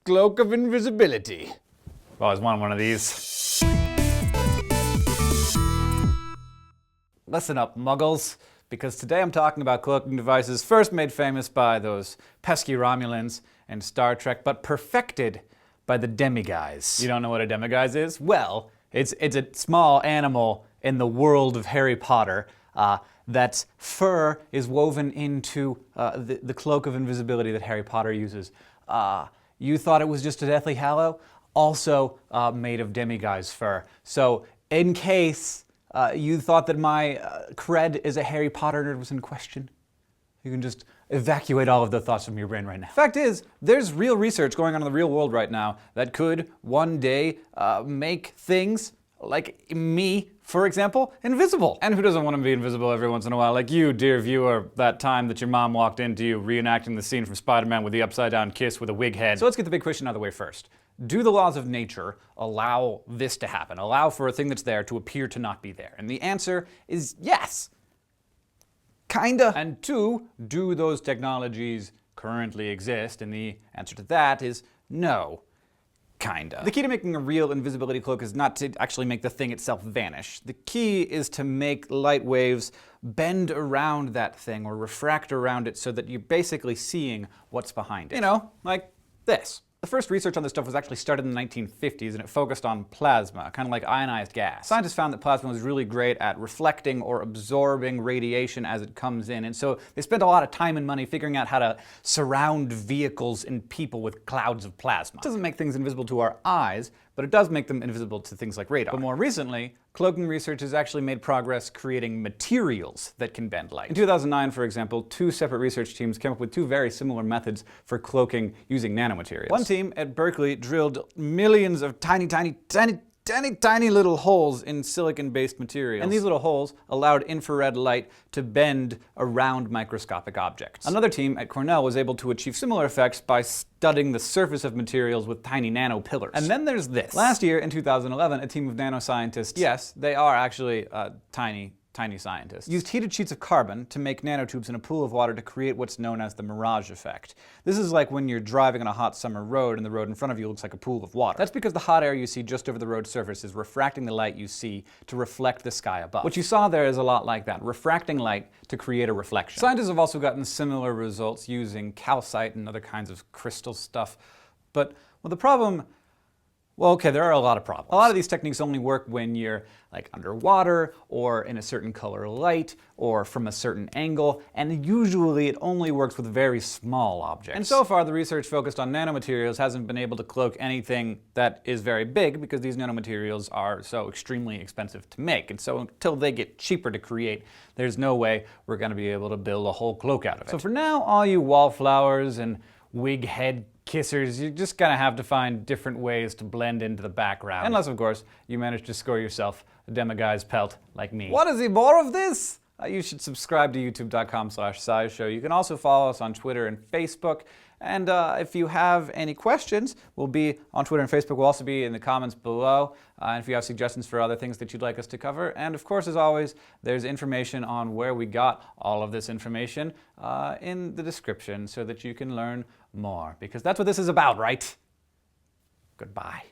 cloak of invisibility. I've always wanted one of these. Listen up, muggles, because today I'm talking about cloaking devices first made famous by those pesky Romulans in Star Trek, but perfected by the demiguise. You don't know what a demiguise is? Well, it's a small animal in the world of Harry Potter that fur is woven into the cloak of invisibility that Harry Potter uses. You thought it was just a Deathly Hallow? Also made of demiguise fur. So in case you thought that my cred as a Harry Potter nerd was in question, you can just evacuate all of the thoughts from your brain right now. Fact is, there's real research going on in the real world right now that could one day make things like me, for example, invisible. And who doesn't want to be invisible every once in a while? Like you, dear viewer, that time that your mom walked into you reenacting the scene from Spider-Man with the upside-down kiss with a wig head. So let's get the big question out of the way first. Do the laws of nature allow this to happen? Allow for a thing that's there to appear to not be there? And the answer is yes. Kinda. And two, do those technologies currently exist? And the answer to that is no. Kinda. The key to making a real invisibility cloak is not to actually make the thing itself vanish. The key is to make light waves bend around that thing or refract around it so that you're basically seeing what's behind it. You know, like this. The first research on this stuff was actually started in the 1950s, and it focused on plasma, kind of like ionized gas. Scientists found that plasma was really great at reflecting or absorbing radiation as it comes in, and so they spent a lot of time and money figuring out how to surround vehicles and people with clouds of plasma. It doesn't make things invisible to our eyes, but it does make them invisible to things like radar. But more recently, cloaking research has actually made progress creating materials that can bend light. In 2009, for example, two separate research teams came up with two very similar methods for cloaking using nanomaterials. One team at Berkeley drilled millions of tiny little holes in silicon-based materials. And these little holes allowed infrared light to bend around microscopic objects. Another team at Cornell was able to achieve similar effects by studding the surface of materials with tiny nano pillars. And then there's this. Last year, in 2011, a team of nanoscientists, yes, they are actually tiny scientists, used heated sheets of carbon to make nanotubes in a pool of water to create what's known as the mirage effect. This is like when you're driving on a hot summer road and the road in front of you looks like a pool of water. That's because the hot air you see just over the road surface is refracting the light you see to reflect the sky above. What you saw there is a lot like that, refracting light to create a reflection. Scientists have also gotten similar results using calcite and other kinds of crystal stuff. But the problem, well, okay, there are a lot of problems. A lot of these techniques only work when you're like underwater or in a certain color light or from a certain angle, and usually it only works with very small objects. And so far the research focused on nanomaterials hasn't been able to cloak anything that is very big because these nanomaterials are so extremely expensive to make. And so until they get cheaper to create, there's no way we're going to be able to build a whole cloak out of it. So for now, all you wallflowers and wig head kissers, you're just gonna have to find different ways to blend into the background. Unless, of course, you manage to score yourself a demiguise pelt like me. Want to see more of this? You should subscribe to youtube.com/SciShow. You can also follow us on Twitter and Facebook. And if you have any questions, we'll be on Twitter and Facebook. We'll also be in the comments below. And if you have suggestions for other things that you'd like us to cover. And of course, as always, there's information on where we got all of this information in the description so that you can learn more. Because that's what this is about, right? Goodbye.